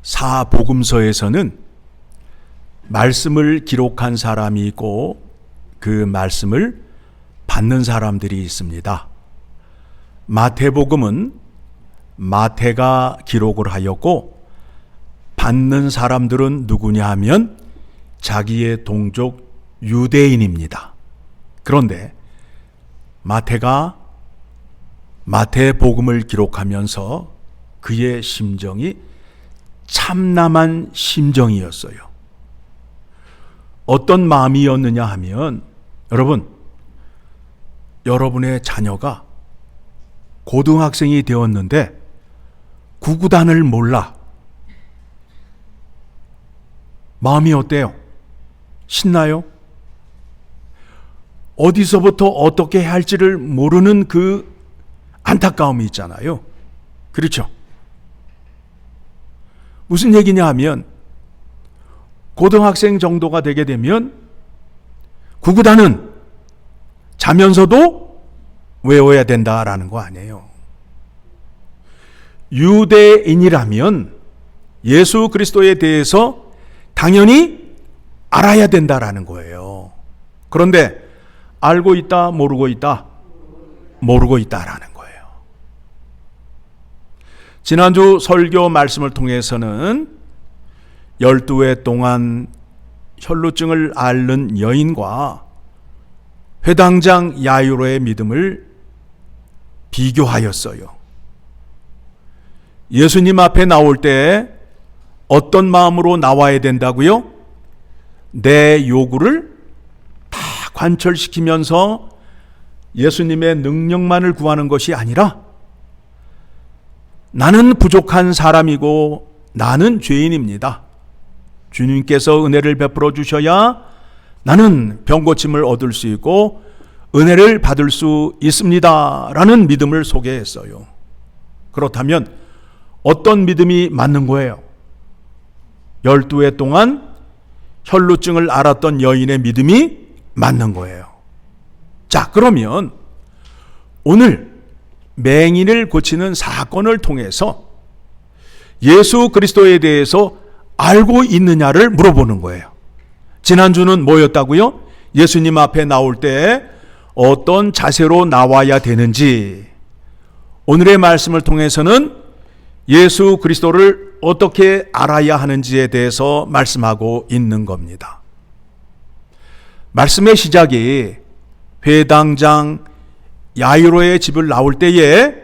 사복음서에서는 말씀을 기록한 사람이 있고 그 말씀을 받는 사람들이 있습니다. 마태복음은 마태가 기록을 하였고 받는 사람들은 누구냐 하면 자기의 동족 유대인입니다. 그런데 마태가 마태복음을 기록하면서 그의 심정이 참남한 심정이었어요. 어떤 마음이었느냐 하면, 여러분의 자녀가 고등학생이 되었는데 구구단을 몰라. 마음이 어때요? 신나요? 어디서부터 어떻게 할지를 모르는 그 안타까움이 있잖아요. 그렇죠? 무슨 얘기냐 하면 고등학생 정도가 되게 되면 구구단은 자면서도 외워야 된다라는 거 아니에요. 유대인이라면 예수 그리스도에 대해서 당연히 알아야 된다라는 거예요. 그런데 알고 있다, 모르고 있다, 모르고 있다라는 거예요. 지난주 설교 말씀을 통해서는 12해 동안 혈루증을 앓는 여인과 회당장 야이로의 믿음을 비교하였어요. 예수님 앞에 나올 때 어떤 마음으로 나와야 된다고요? 내 요구를 다 관철시키면서 예수님의 능력만을 구하는 것이 아니라 나는 부족한 사람이고 나는 죄인입니다. 주님께서 은혜를 베풀어 주셔야 나는 병고침을 얻을 수 있고 은혜를 받을 수 있습니다. 라는 믿음을 소개했어요. 그렇다면 어떤 믿음이 맞는 거예요? 12해 동안 혈루증을 앓았던 여인의 믿음이 맞는 거예요. 자, 그러면 오늘 맹인을 고치는 사건을 통해서 예수 그리스도에 대해서 알고 있느냐를 물어보는 거예요. 지난주는 뭐였다고요? 예수님 앞에 나올 때 어떤 자세로 나와야 되는지, 오늘의 말씀을 통해서는 예수 그리스도를 어떻게 알아야 하는지에 대해서 말씀하고 있는 겁니다. 말씀의 시작이 회당장 야이로의 집을 나올 때에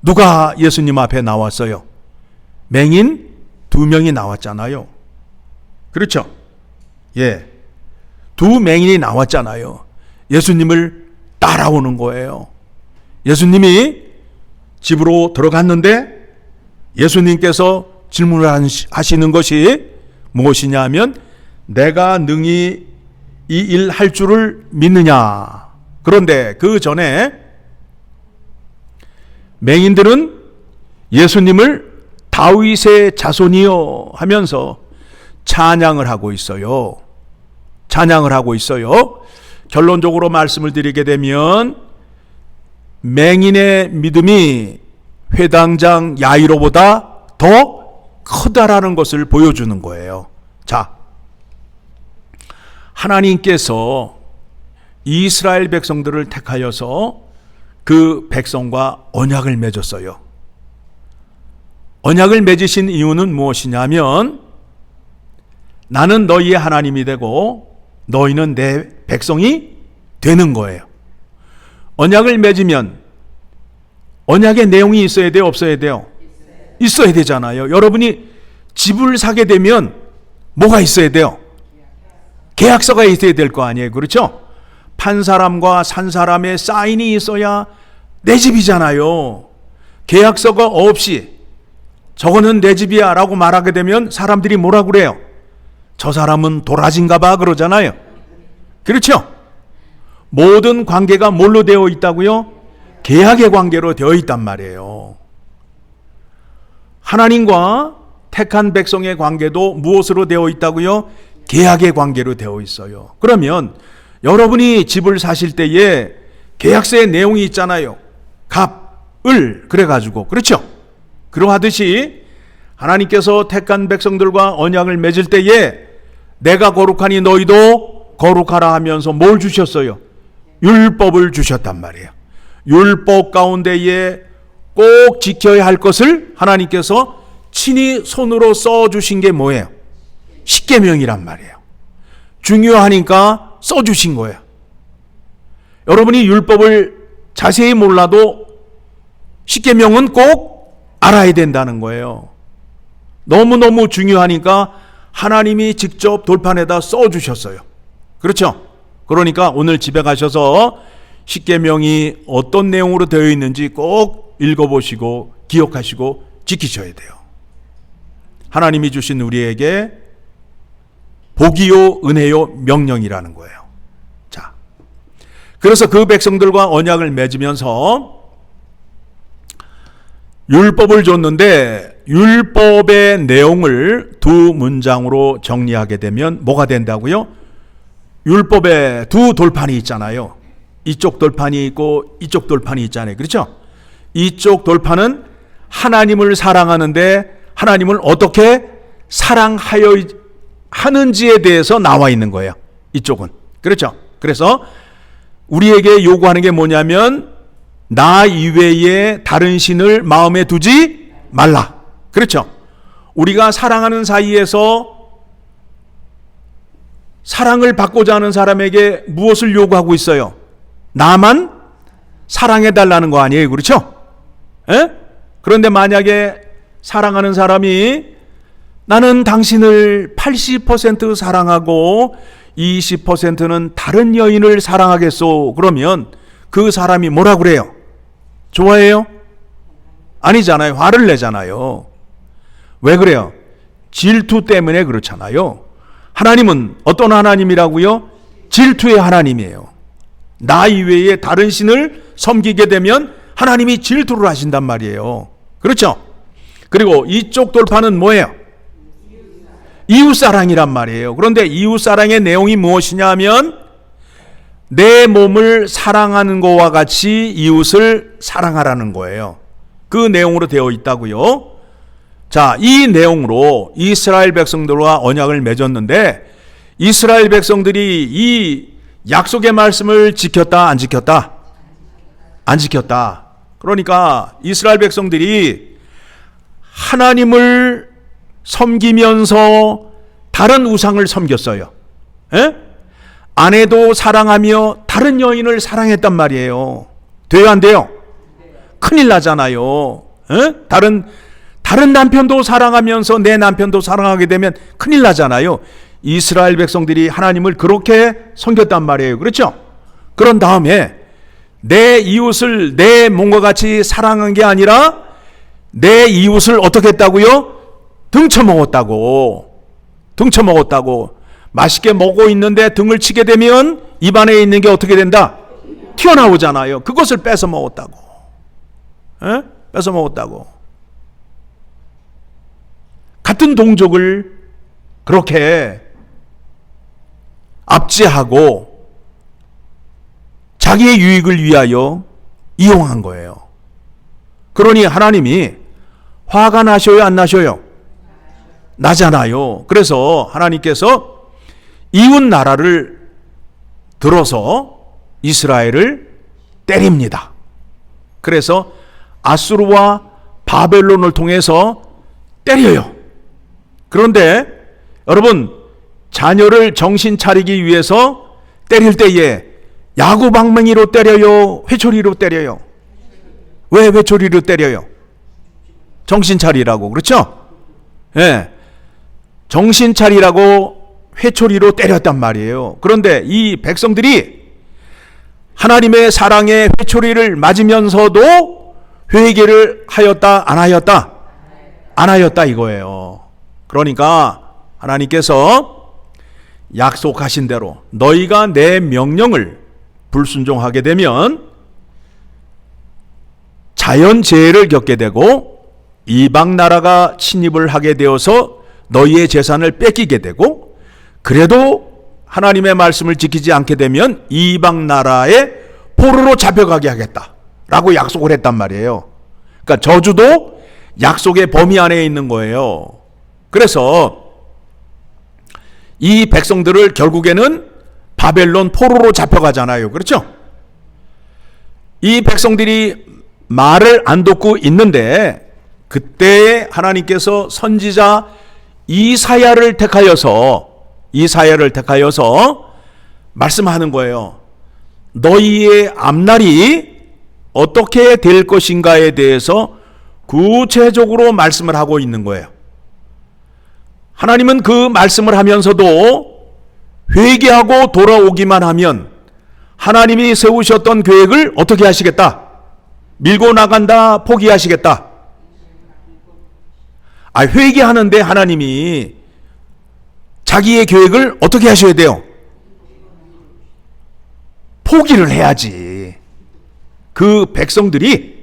누가 예수님 앞에 나왔어요? 맹인 2명이 나왔잖아요. 그렇죠? 예. 2 맹인이 나왔잖아요. 예수님을 따라오는 거예요. 예수님이 집으로 들어갔는데 예수님께서 질문을 하시는 것이 무엇이냐 하면 내가 능히 이 일 할 줄을 믿느냐. 그런데 그 전에 맹인들은 예수님을 다윗의 자손이요 하면서 찬양을 하고 있어요. 찬양을 하고 있어요. 결론적으로 말씀을 드리게 되면 맹인의 믿음이 회당장 야이로보다 더 크다라는 것을 보여주는 거예요. 자, 하나님께서 이스라엘 백성들을 택하여서 그 백성과 언약을 맺었어요. 언약을 맺으신 이유는 무엇이냐면 나는 너희의 하나님이 되고 너희는 내 백성이 되는 거예요. 언약을 맺으면 언약의 내용이 있어야 돼요? 없어야 돼요? 있어야 되잖아요. 여러분이 집을 사게 되면 뭐가 있어야 돼요? 계약서가 있어야 될 거 아니에요. 그렇죠? 판 사람과 산 사람의 사인이 있어야 내 집이잖아요. 계약서가 없이 저거는 내 집이야 라고 말하게 되면 사람들이 뭐라 그래요? 저 사람은 도라진가 봐 그러잖아요. 그렇죠? 모든 관계가 뭘로 되어 있다고요? 계약의 관계로 되어 있단 말이에요. 하나님과 택한 백성의 관계도 무엇으로 되어 있다고요? 계약의 관계로 되어 있어요. 그러면 여러분이 집을 사실 때에 계약서의 내용이 있잖아요. 갑, 을 그래가지고 그렇죠? 그러하듯이 하나님께서 택한 백성들과 언약을 맺을 때에 내가 거룩하니 너희도 거룩하라 하면서 뭘 주셨어요? 율법을 주셨단 말이에요. 율법 가운데에 꼭 지켜야 할 것을 하나님께서 친히 손으로 써주신 게 뭐예요? 십계명이란 말이에요. 중요하니까 써주신 거예요. 여러분이 율법을 자세히 몰라도 십계명은 꼭 알아야 된다는 거예요. 너무너무 중요하니까 하나님이 직접 돌판에다 써주셨어요. 그렇죠? 그러니까 오늘 집에 가셔서 십계명이 어떤 내용으로 되어 있는지 꼭 읽어보시고 기억하시고 지키셔야 돼요. 하나님이 주신 우리에게 복이요 은혜요 명령이라는 거예요. 자, 그래서 그 백성들과 언약을 맺으면서 율법을 줬는데 율법의 내용을 두 문장으로 정리하게 되면 뭐가 된다고요? 율법에 두 돌판이 있잖아요. 이쪽 돌판이 있고 이쪽 돌판이 있잖아요. 그렇죠? 이쪽 돌판은 하나님을 사랑하는데 하나님을 어떻게 사랑하여 하는지에 대해서 나와 있는 거예요. 이쪽은. 그렇죠? 그래서 우리에게 요구하는 게 뭐냐면 나 이외에 다른 신을 마음에 두지 말라. 그렇죠? 우리가 사랑하는 사이에서 사랑을 받고자 하는 사람에게 무엇을 요구하고 있어요? 나만 사랑해달라는 거 아니에요? 그렇죠? 에? 그런데 만약에 사랑하는 사람이 나는 당신을 80% 사랑하고 20%는 다른 여인을 사랑하겠소. 그러면 그 사람이 뭐라 그래요? 좋아해요? 아니잖아요. 화를 내잖아요. 왜 그래요? 질투 때문에 그렇잖아요. 하나님은 어떤 하나님이라고요? 질투의 하나님이에요. 나 이외에 다른 신을 섬기게 되면 하나님이 질투를 하신단 말이에요. 그렇죠? 그리고 이쪽 돌파는 뭐예요? 이웃사랑이란 말이에요. 그런데 이웃사랑의 내용이 무엇이냐 하면 내 몸을 사랑하는 것과 같이 이웃을 사랑하라는 거예요. 그 내용으로 되어 있다고요. 자, 이 내용으로 이스라엘 백성들과 언약을 맺었는데 이스라엘 백성들이 이 약속의 말씀을 지켰다, 안 지켰다? 안 지켰다. 그러니까 이스라엘 백성들이 하나님을 섬기면서 다른 우상을 섬겼어요. 에? 아내도 사랑하며 다른 여인을 사랑했단 말이에요. 돼요, 안 돼요? 큰일 나잖아요. 에? 다른 남편도 사랑하면서 내 남편도 사랑하게 되면 큰일 나잖아요. 이스라엘 백성들이 하나님을 그렇게 섬겼단 말이에요. 그렇죠? 그런 다음에 내 이웃을 내 몸과 같이 사랑한 게 아니라 내 이웃을 어떻게 했다고요? 등쳐먹었다고. 맛있게 먹고 있는데 등을 치게 되면 입안에 있는 게 어떻게 된다? 튀어나오잖아요. 그것을 뺏어 먹었다고. 에? 뺏어 먹었다고. 같은 동족을 그렇게 압제하고 자기의 유익을 위하여 이용한 거예요. 그러니 하나님이 화가 나셔요, 안 나셔요? 나잖아요. 그래서 하나님께서 이웃 나라를 들어서 이스라엘을 때립니다. 그래서 아수르와 바벨론을 통해서 때려요. 그런데 여러분, 자녀를 정신 차리기 위해서 때릴 때에 야구방망이로 때려요? 회초리로 때려요? 왜 회초리로 때려요? 정신 차리라고. 그렇죠? 예. 정신 차리라고 회초리로 때렸단 말이에요. 그런데 이 백성들이 하나님의 사랑의 회초리를 맞으면서도 회개를 하였다, 안 하였다? 안 하였다 이거예요. 그러니까 하나님께서 약속하신 대로 너희가 내 명령을 불순종하게 되면 자연재해를 겪게 되고 이방 나라가 침입을 하게 되어서 너희의 재산을 뺏기게 되고, 그래도 하나님의 말씀을 지키지 않게 되면 이방 나라의 포로로 잡혀가게 하겠다라고 약속을 했단 말이에요. 그러니까 저주도 약속의 범위 안에 있는 거예요. 그래서 이 백성들을 결국에는 바벨론 포로로 잡혀가잖아요. 그렇죠? 이 백성들이 말을 안 듣고 있는데 그때 하나님께서 선지자 이사야를 택하여서 말씀하는 거예요. 너희의 앞날이 어떻게 될 것인가에 대해서 구체적으로 말씀을 하고 있는 거예요. 하나님은 그 말씀을 하면서도 회개하고 돌아오기만 하면 하나님이 세우셨던 계획을 어떻게 하시겠다? 밀고 나간다, 포기하시겠다. 회개하는데 하나님이 자기의 계획을 어떻게 하셔야 돼요? 포기를 해야지. 그 백성들이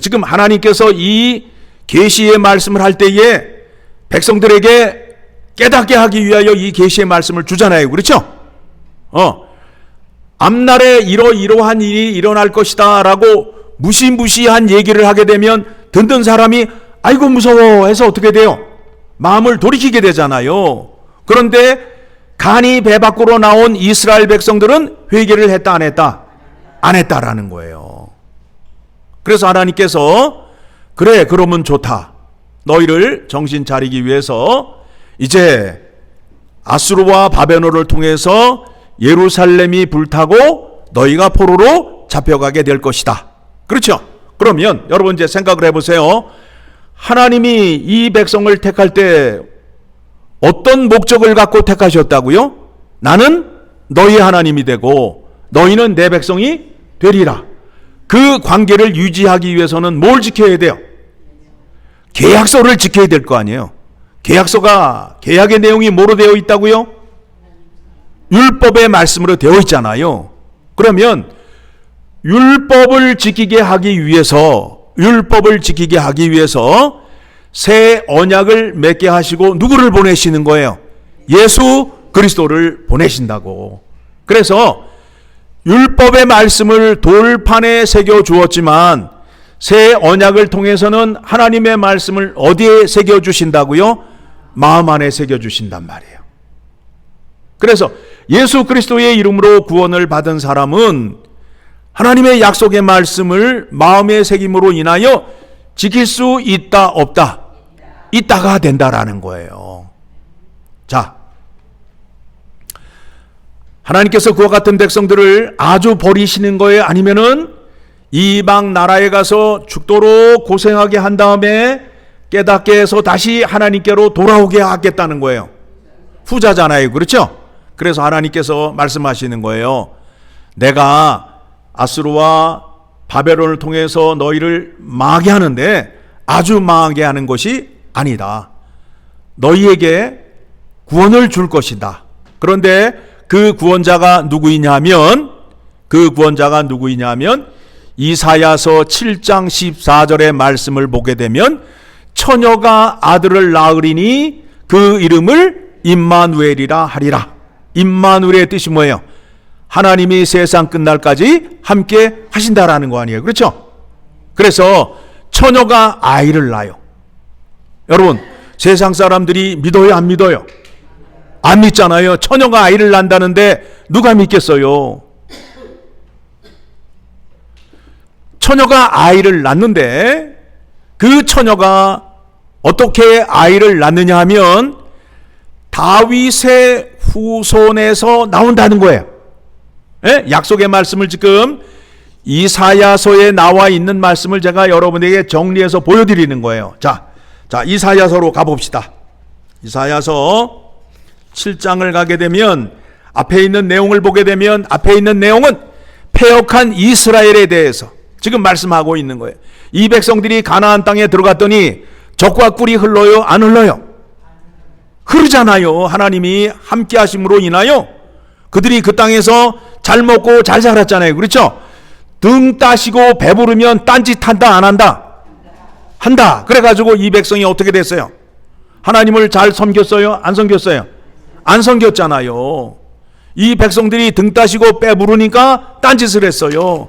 지금 하나님께서 이 계시의 말씀을 할 때에 백성들에게 깨닫게 하기 위하여 이 계시의 말씀을 주잖아요. 그렇죠? 앞날에 이러한 일이 일어날 것이다 라고 무시무시한 얘기를 하게 되면 듣는 사람이 아이고 무서워 해서 어떻게 돼요? 마음을 돌이키게 되잖아요. 그런데 간이 배 밖으로 나온 이스라엘 백성들은 회개를 했다 안 했다? 안 했다라는 거예요. 그래서 하나님께서 그래 그러면 좋다. 너희를 정신 차리기 위해서 이제 아수르와 바벨론을 통해서 예루살렘이 불타고 너희가 포로로 잡혀가게 될 것이다. 그렇죠? 그러면 여러분 이제 생각을 해보세요. 하나님이 이 백성을 택할 때 어떤 목적을 갖고 택하셨다고요? 나는 너희 하나님이 되고 너희는 내 백성이 되리라. 그 관계를 유지하기 위해서는 뭘 지켜야 돼요? 계약서를 지켜야 될 거 아니에요. 계약서가 계약의 내용이 뭐로 되어 있다고요? 율법의 말씀으로 되어 있잖아요. 그러면 율법을 지키게 하기 위해서 새 언약을 맺게 하시고 누구를 보내시는 거예요? 예수 그리스도를 보내신다고. 그래서 율법의 말씀을 돌판에 새겨 주었지만 새 언약을 통해서는 하나님의 말씀을 어디에 새겨 주신다고요? 마음 안에 새겨 주신단 말이에요. 그래서 예수 그리스도의 이름으로 구원을 받은 사람은 하나님의 약속의 말씀을 마음의 새김으로 인하여 지킬 수 있다 없다? 있다가 된다라는 거예요. 자, 하나님께서 그와 같은 백성들을 아주 버리시는 거예요? 아니면은 이방 나라에 가서 죽도록 고생하게 한 다음에 깨닫게 해서 다시 하나님께로 돌아오게 하겠다는 거예요. 후자잖아요. 그렇죠? 그래서 하나님께서 말씀하시는 거예요. 내가 아수르와 바벨론을 통해서 너희를 망하게 하는데 아주 망하게 하는 것이 아니다. 너희에게 구원을 줄 것이다. 그런데 그 구원자가 누구이냐면 이사야서 7장 14절의 말씀을 보게 되면 처녀가 아들을 낳으리니 그 이름을 임마누엘이라 하리라. 임마누엘의 뜻이 뭐예요? 하나님이 세상 끝날까지 함께 하신다라는 거 아니에요. 그렇죠? 그래서 처녀가 아이를 낳아요. 여러분, 세상 사람들이 믿어요, 안 믿어요? 안 믿잖아요. 처녀가 아이를 낳는다는데 누가 믿겠어요? 처녀가 아이를 낳는데 그 처녀가 어떻게 아이를 낳느냐 하면 다윗의 후손에서 나온다는 거예요. 예? 약속의 말씀을 지금 이사야서에 나와 있는 말씀을 제가 여러분에게 정리해서 보여드리는 거예요. 자, 이사야서로 가봅시다. 이사야서 7장을 가게 되면 앞에 있는 내용을 보게 되면 앞에 있는 내용은 패역한 이스라엘에 대해서 지금 말씀하고 있는 거예요. 이 백성들이 가나안 땅에 들어갔더니 젖과 꿀이 흘러요? 안 흘러요? 흐르잖아요. 하나님이 함께 하심으로 인하여 그들이 그 땅에서 잘 먹고 잘 살았잖아요. 그렇죠? 등 따시고 배부르면 딴짓 한다 안 한다? 한다. 그래가지고 이 백성이 어떻게 됐어요? 하나님을 잘 섬겼어요? 안 섬겼어요? 안 섬겼잖아요. 이 백성들이 등 따시고 배부르니까 딴짓을 했어요.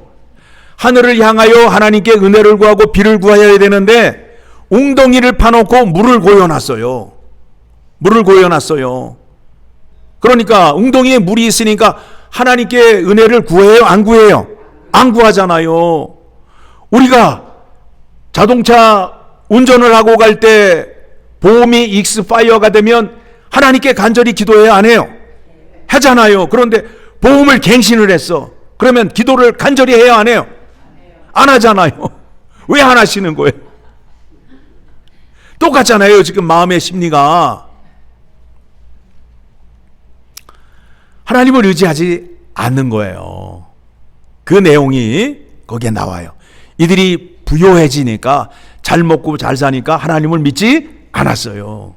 하늘을 향하여 하나님께 은혜를 구하고 비를 구하여야 되는데 웅덩이를 파놓고 물을 고여놨어요. 물을 고여놨어요. 그러니까 웅덩이에 물이 있으니까 하나님께 은혜를 구해요? 안 구해요? 안 구하잖아요. 우리가 자동차 운전을 하고 갈 때 보험이 익스파이어가 되면 하나님께 간절히 기도해야 안 해요? 하잖아요. 그런데 보험을 갱신을 했어. 그러면 기도를 간절히 해야 안 해요? 안 하잖아요. 왜 안 하시는 거예요? 똑같잖아요. 지금 마음의 심리가. 하나님을 의지하지 않는 거예요. 그 내용이 거기에 나와요. 이들이 부요해지니까, 잘 먹고 잘 사니까 하나님을 믿지 않았어요.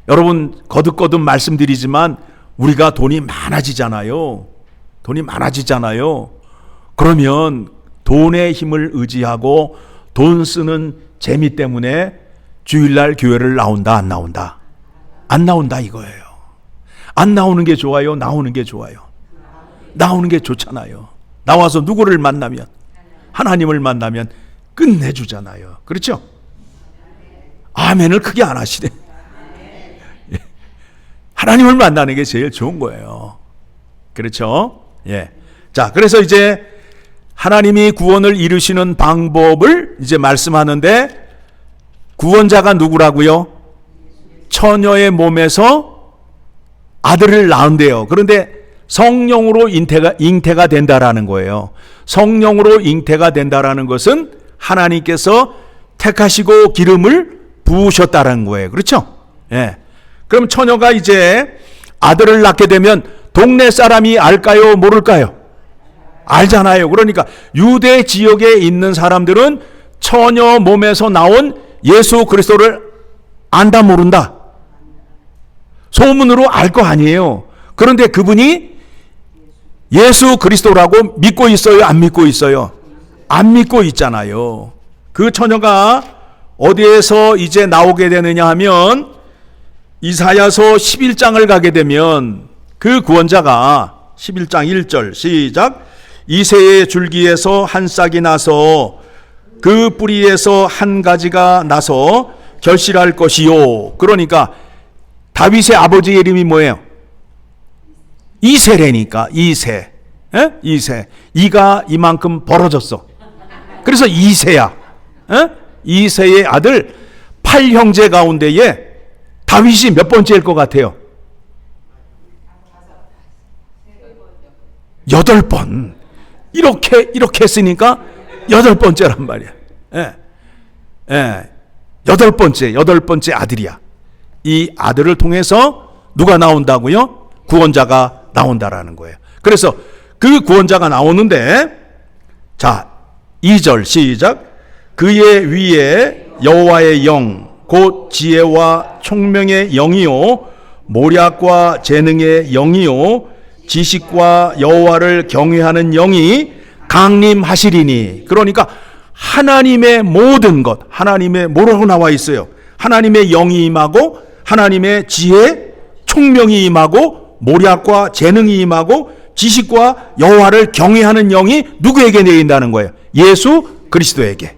여러분, 거듭거듭 말씀드리지만 우리가 돈이 많아지잖아요. 돈이 많아지잖아요. 그러면 돈의 힘을 의지하고 돈 쓰는 재미 때문에 주일날 교회를 나온다, 안 나온다? 안 나온다 이거예요. 안 나오는 게 좋아요? 나오는 게 좋아요? 나오는 게 좋잖아요. 나와서 누구를 만나면? 하나님을 만나면 끝내주잖아요. 그렇죠? 아멘을 크게 안 하시네. 하나님을 만나는 게 제일 좋은 거예요. 그렇죠? 예. 자, 그래서 이제 하나님이 구원을 이루시는 방법을 이제 말씀하는데, 구원자가 누구라고요? 처녀의 몸에서 아들을 낳은대요. 그런데 성령으로 잉태가 된다라는 거예요. 성령으로 잉태가 된다라는 것은 하나님께서 택하시고 기름을 부으셨다라는 거예요. 그렇죠? 예. 그럼 처녀가 이제 아들을 낳게 되면 동네 사람이 알까요? 모를까요? 알잖아요. 그러니까 유대 지역에 있는 사람들은 처녀 몸에서 나온 예수 그리스도를 안다 모른다? 소문으로 알 거 아니에요. 그런데 그분이 예수 그리스도라고 믿고 있어요? 안 믿고 있어요? 안 믿고 있잖아요. 그 처녀가 어디에서 이제 나오게 되느냐 하면 이사야서 11장을 가게 되면 그 구원자가 11장 1절 시작. 이새의 줄기에서 한 싹이 나서 그 뿌리에서 한 가지가 나서 결실할 것이요. 그러니까 다윗의 아버지의 이름이 뭐예요? 이새래니까 이새. 에? 이새. 이가 이만큼 벌어졌어. 그래서 이새야. 에? 이새의 아들 8형제 가운데에 다윗이 몇 번째일 것 같아요? 8번. 이렇게 했으니까 8번째란 말이야. 예. 예. 8번째 아들이야. 이 아들을 통해서 누가 나온다고요? 구원자가 나온다라는 거예요. 그래서 그 구원자가 나오는데, 자, 2절 시작. 그의 위에 여호와의 영, 곧 지혜와 총명의 영이요, 모략과 재능의 영이요, 지식과 여호와를 경외하는 영이 강림하시리니. 그러니까 하나님의 모든 것, 하나님의 뭐라고 나와 있어요? 하나님의 영이 임하고, 하나님의 지혜, 총명이 임하고, 모략과 재능이 임하고, 지식과 여호와를 경외하는 영이 누구에게 내린다는 거예요? 예수 그리스도에게.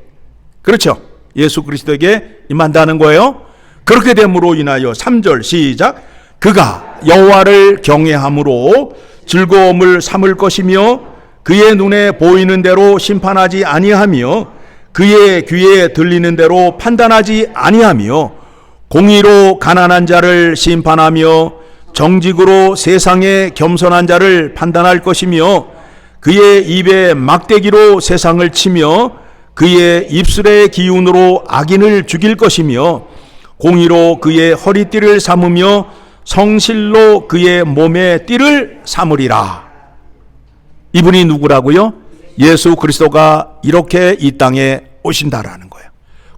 그렇죠? 예수 그리스도에게 임한다는 거예요. 그렇게 됨으로 인하여 3절 시작. 그가 여호와를 경외함으로 즐거움을 삼을 것이며 그의 눈에 보이는 대로 심판하지 아니하며 그의 귀에 들리는 대로 판단하지 아니하며 공의로 가난한 자를 심판하며 정직으로 세상에 겸손한 자를 판단할 것이며 그의 입에 막대기로 세상을 치며 그의 입술의 기운으로 악인을 죽일 것이며 공의로 그의 허리띠를 삼으며 성실로 그의 몸의 띠를 삼으리라. 이분이 누구라고요? 예수 그리스도가 이렇게 이 땅에 오신다라는 거예요.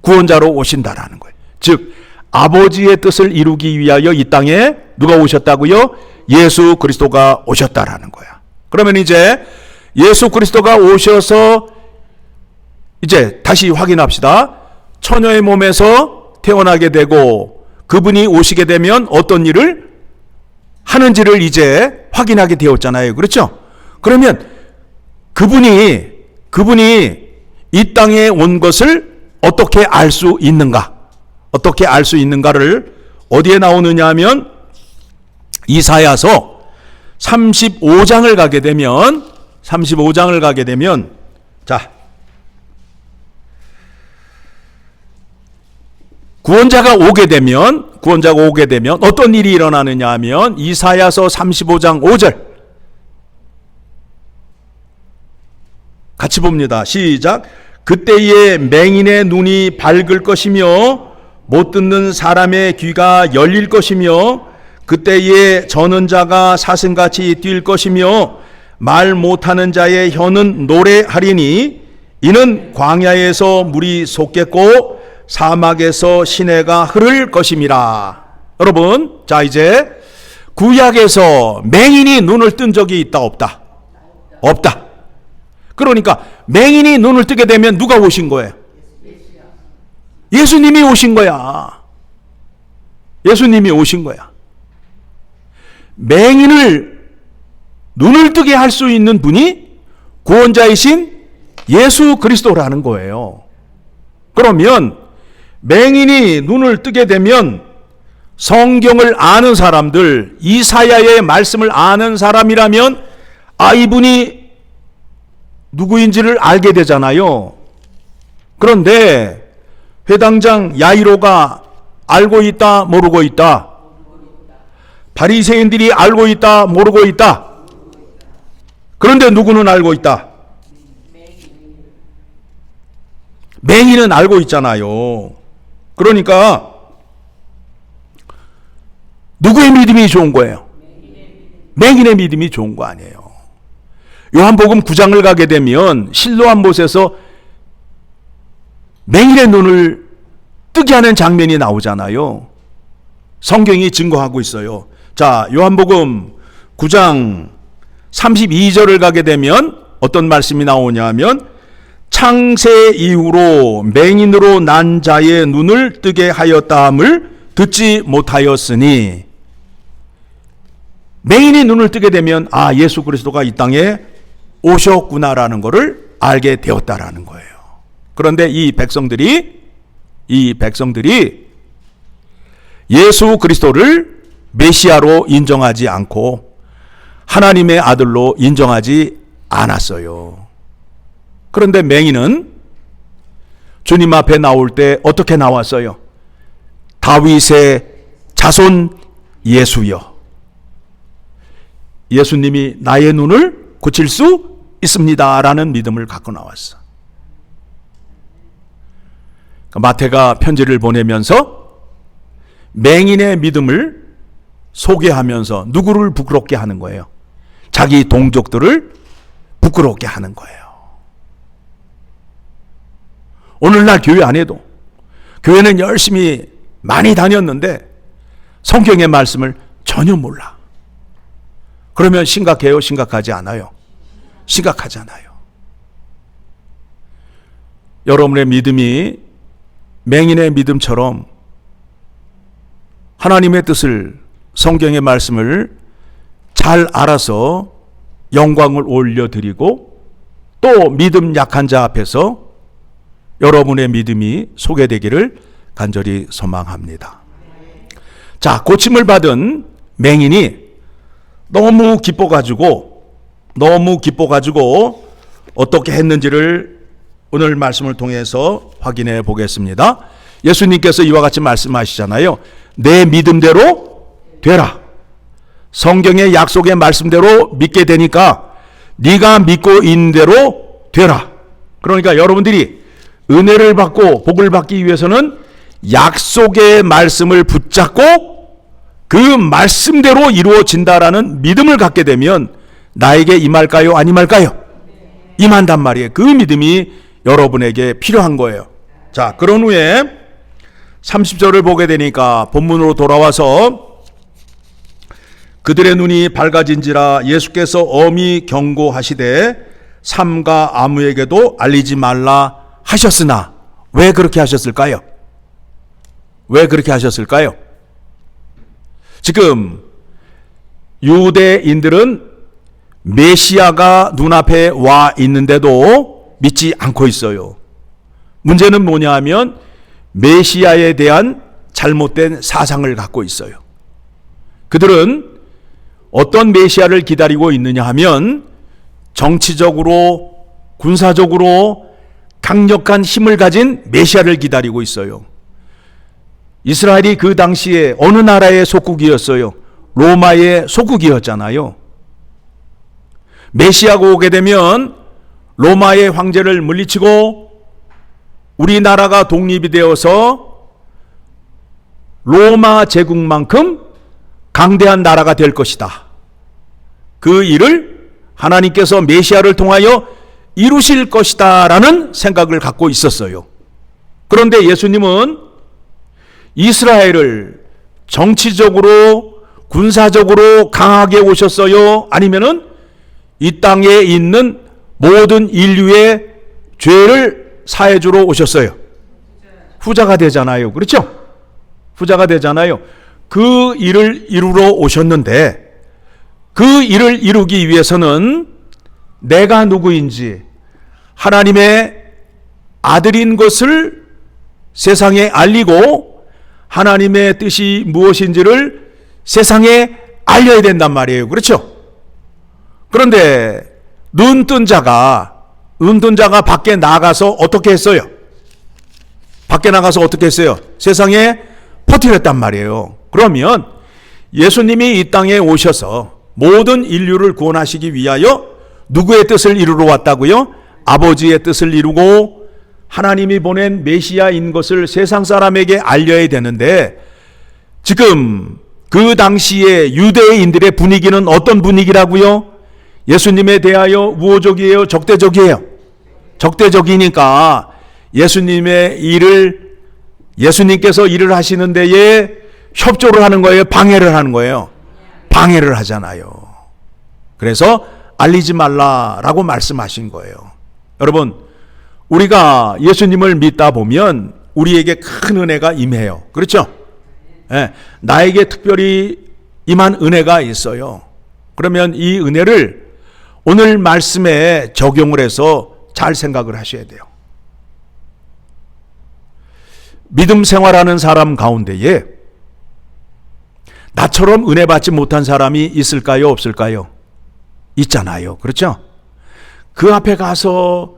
구원자로 오신다라는 거예요. 즉 아버지의 뜻을 이루기 위하여 이 땅에 누가 오셨다고요? 예수 그리스도가 오셨다라는 거야. 그러면 이제 예수 그리스도가 오셔서 이제 다시 확인합시다. 처녀의 몸에서 태어나게 되고 그분이 오시게 되면 어떤 일을 하는지를 이제 확인하게 되었잖아요. 그렇죠? 그러면 그분이 그분이 이 땅에 온 것을 어떻게 알 수 있는가? 어떻게 알 수 있는가를 어디에 나오느냐 하면 이사야서 35장을 가게 되면 자, 구원자가 오게 되면 어떤 일이 일어나느냐 하면 이사야서 35장 5절 같이 봅니다. 시작. 그때에 맹인의 눈이 밝을 것이며 못 듣는 사람의 귀가 열릴 것이며 그때에 저는 자가 사슴같이 뛸 것이며 말 못하는 자의 혀는 노래하리니 이는 광야에서 물이 솟겠고 사막에서 시내가 흐를 것임이라. 여러분, 자 이제 구약에서 맹인이 눈을 뜬 적이 있다 없다? 없다. 그러니까 맹인이 눈을 뜨게 되면 누가 오신 거예요? 예수님이 오신 거야. 예수님이 오신 거야. 맹인을 눈을 뜨게 할 수 있는 분이 구원자이신 예수 그리스도라는 거예요. 그러면 맹인이 눈을 뜨게 되면 성경을 아는 사람들, 이사야의 말씀을 아는 사람이라면 이분이 누구인지를 알게 되잖아요. 그런데 회당장 야이로가 알고 있다, 모르고 있다? 바리새인들이 알고 있다, 모르고 있다? 그런데 누구는 알고 있다? 맹인은 알고 있잖아요. 그러니까 누구의 믿음이 좋은 거예요? 맹인의 믿음이 좋은 거 아니에요. 요한복음 9장을 가게 되면 실로암 못에서 맹인의 눈을 뜨게 하는 장면이 나오잖아요. 성경이 증거하고 있어요. 자, 요한복음 9장 32절을 가게 되면 어떤 말씀이 나오냐 하면 창세 이후로 맹인으로 난 자의 눈을 뜨게 하였다함을 듣지 못하였으니, 맹인이 눈을 뜨게 되면 예수 그리스도가 이 땅에 오셨구나라는 것을 알게 되었다라는 거예요. 그런데 이 백성들이 예수 그리스도를 메시아로 인정하지 않고 하나님의 아들로 인정하지 않았어요. 그런데 맹인은 주님 앞에 나올 때 어떻게 나왔어요? 다윗의 자손 예수여, 예수님이 나의 눈을 고칠 수 있습니다 라는 믿음을 갖고 나왔어. 마태가 편지를 보내면서 맹인의 믿음을 소개하면서 누구를 부끄럽게 하는 거예요? 자기 동족들을 부끄럽게 하는 거예요. 오늘날 교회 안에도, 교회는 열심히 많이 다녔는데 성경의 말씀을 전혀 몰라. 그러면 심각해요? 심각하지 않아요? 심각하잖아요. 여러분의 믿음이 맹인의 믿음처럼 하나님의 뜻을, 성경의 말씀을 잘 알아서 영광을 올려드리고 또 믿음 약한 자 앞에서 여러분의 믿음이 소개되기를 간절히 소망합니다. 자, 고침을 받은 맹인이 너무 기뻐가지고 어떻게 했는지를 오늘 말씀을 통해서 확인해 보겠습니다. 예수님께서 이와 같이 말씀하시잖아요. 내 믿음대로 되라. 성경의 약속의 말씀대로 믿게 되니까 네가 믿고 있는 대로 되라. 그러니까 여러분들이 은혜를 받고 복을 받기 위해서는 약속의 말씀을 붙잡고 그 말씀대로 이루어진다라는 믿음을 갖게 되면 나에게 임할까요? 안 임할까요? 임한단 말이에요. 그 믿음이 여러분에게 필요한 거예요. 자, 그런 후에 30절을 보게 되니까 본문으로 돌아와서 그들의 눈이 밝아진지라 예수께서 엄히 경고하시되 삼가 아무에게도 알리지 말라 하셨으나, 왜 그렇게 하셨을까요? 왜 그렇게 하셨을까요? 지금 유대인들은 메시아가 눈앞에 와 있는데도 믿지 않고 있어요. 문제는 뭐냐 하면 메시아에 대한 잘못된 사상을 갖고 있어요. 그들은 어떤 메시아를 기다리고 있느냐 하면 정치적으로, 군사적으로 강력한 힘을 가진 메시아를 기다리고 있어요. 이스라엘이 그 당시에 어느 나라의 속국이었어요? 로마의 속국이었잖아요. 메시아가 오게 되면 로마의 황제를 물리치고 우리나라가 독립이 되어서 로마 제국만큼 강대한 나라가 될 것이다. 그 일을 하나님께서 메시아를 통하여 이루실 것이다 라는 생각을 갖고 있었어요. 그런데 예수님은 이스라엘을 정치적으로, 군사적으로 강하게 오셨어요? 아니면은 이 땅에 있는 모든 인류의 죄를 사해주러 오셨어요? 후자가 되잖아요. 그렇죠? 후자가 되잖아요. 그 일을 이루러 오셨는데 그 일을 이루기 위해서는 내가 누구인지, 하나님의 아들인 것을 세상에 알리고 하나님의 뜻이 무엇인지를 세상에 알려야 된단 말이에요. 그렇죠? 그런데 눈뜬 자가 밖에 나가서 어떻게 했어요? 밖에 나가서 어떻게 했어요? 세상에 퍼뜨렸단 말이에요. 그러면 예수님이 이 땅에 오셔서 모든 인류를 구원하시기 위하여 누구의 뜻을 이루러 왔다고요? 아버지의 뜻을 이루고 하나님이 보낸 메시아인 것을 세상 사람에게 알려야 되는데, 지금 그 당시에 유대인들의 분위기는 어떤 분위기라고요? 예수님에 대하여 우호적이에요? 적대적이에요? 적대적이니까 예수님께서 일을 하시는 데에 협조를 하는 거예요? 방해를 하는 거예요? 방해를 하잖아요. 그래서 알리지 말라라고 말씀하신 거예요. 여러분, 우리가 예수님을 믿다 보면 우리에게 큰 은혜가 임해요. 그렇죠? 네, 나에게 특별히 임한 은혜가 있어요. 그러면 이 은혜를 오늘 말씀에 적용을 해서 잘 생각을 하셔야 돼요. 믿음 생활하는 사람 가운데에 나처럼 은혜 받지 못한 사람이 있을까요? 없을까요? 있잖아요. 그렇죠? 그 앞에 가서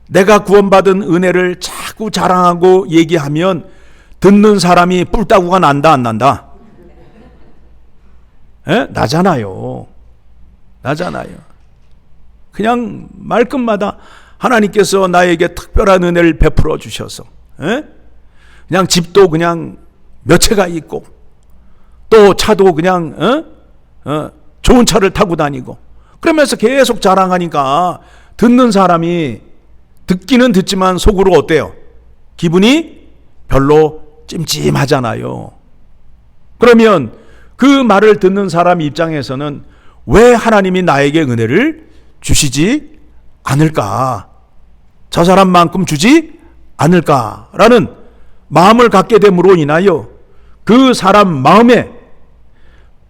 내가 구원받은 은혜를 자꾸 자랑하고 얘기하면 듣는 사람이 뿔따구가 난다, 안 난다? 에? 나잖아요. 그냥 말끝마다 하나님께서 나에게 특별한 은혜를 베풀어 주셔서, 그냥 집도 그냥 몇 채가 있고, 또 차도 그냥 좋은 차를 타고 다니고, 그러면서 계속 자랑하니까 듣는 사람이 듣기는 듣지만 속으로 어때요? 기분이 별로 찜찜하잖아요. 그러면 그 말을 듣는 사람 입장에서는 왜 하나님이 나에게 은혜를 주시지 않을까? 저 사람만큼 주지 않을까라는 마음을 갖게 됨으로 인하여 그 사람 마음에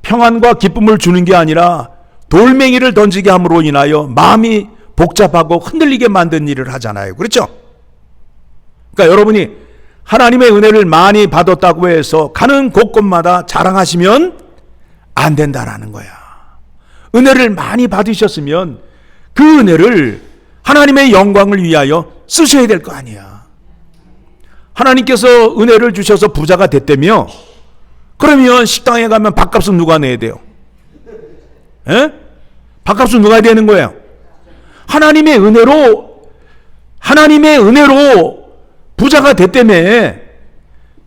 평안과 기쁨을 주는 게 아니라 돌멩이를 던지게 함으로 인하여 마음이 복잡하고 흔들리게 만든 일을 하잖아요. 그렇죠? 그러니까 여러분이 하나님의 은혜를 많이 받았다고 해서 가는 곳곳마다 자랑하시면 안 된다라는 거야. 은혜를 많이 받으셨으면 그 은혜를 하나님의 영광을 위하여 쓰셔야 될 거 아니야. 하나님께서 은혜를 주셔서 부자가 됐다며? 그러면 식당에 가면 밥값은 누가 내야 돼요? 에? 밥값은 누가 되는 거예요? 하나님의 은혜로 부자가 됐다며.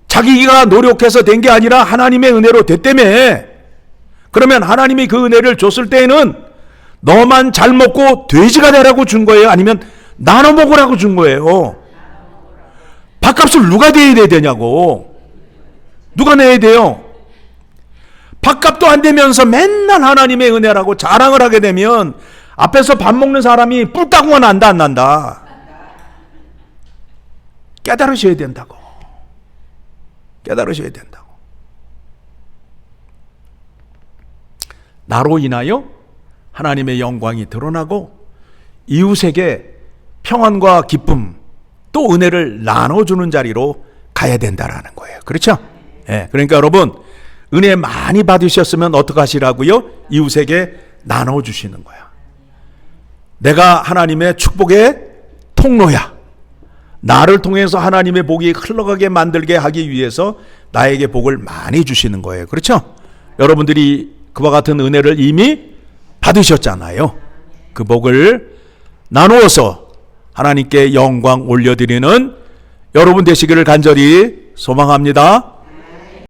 자기가 노력해서 된 게 아니라 하나님의 은혜로 됐다며. 그러면 하나님이 그 은혜를 줬을 때에는 너만 잘 먹고 돼지가 되라고 준 거예요? 아니면 나눠 먹으라고 준 거예요? 밥값을 누가 내야 되냐고. 누가 내야 돼요? 밥값도 안 되면서 맨날 하나님의 은혜라고 자랑을 하게 되면 앞에서 밥 먹는 사람이 뿔따구가 난다, 안 난다? 깨달으셔야 된다고. 깨달으셔야 된다고. 나로 인하여 하나님의 영광이 드러나고 이웃에게 평안과 기쁨 또 은혜를 나눠주는 자리로 가야 된다라는 거예요. 그렇죠? 예, 그러니까 여러분 은혜 많이 받으셨으면 어떻게 하시라고요? 이웃에게 나눠주시는 거야. 내가 하나님의 축복의 통로야. 나를 통해서 하나님의 복이 흘러가게 만들게 하기 위해서 나에게 복을 많이 주시는 거예요. 그렇죠? 여러분들이 그와 같은 은혜를 이미 받으셨잖아요. 그 복을 나누어서 하나님께 영광 올려드리는 여러분 되시기를 간절히 소망합니다.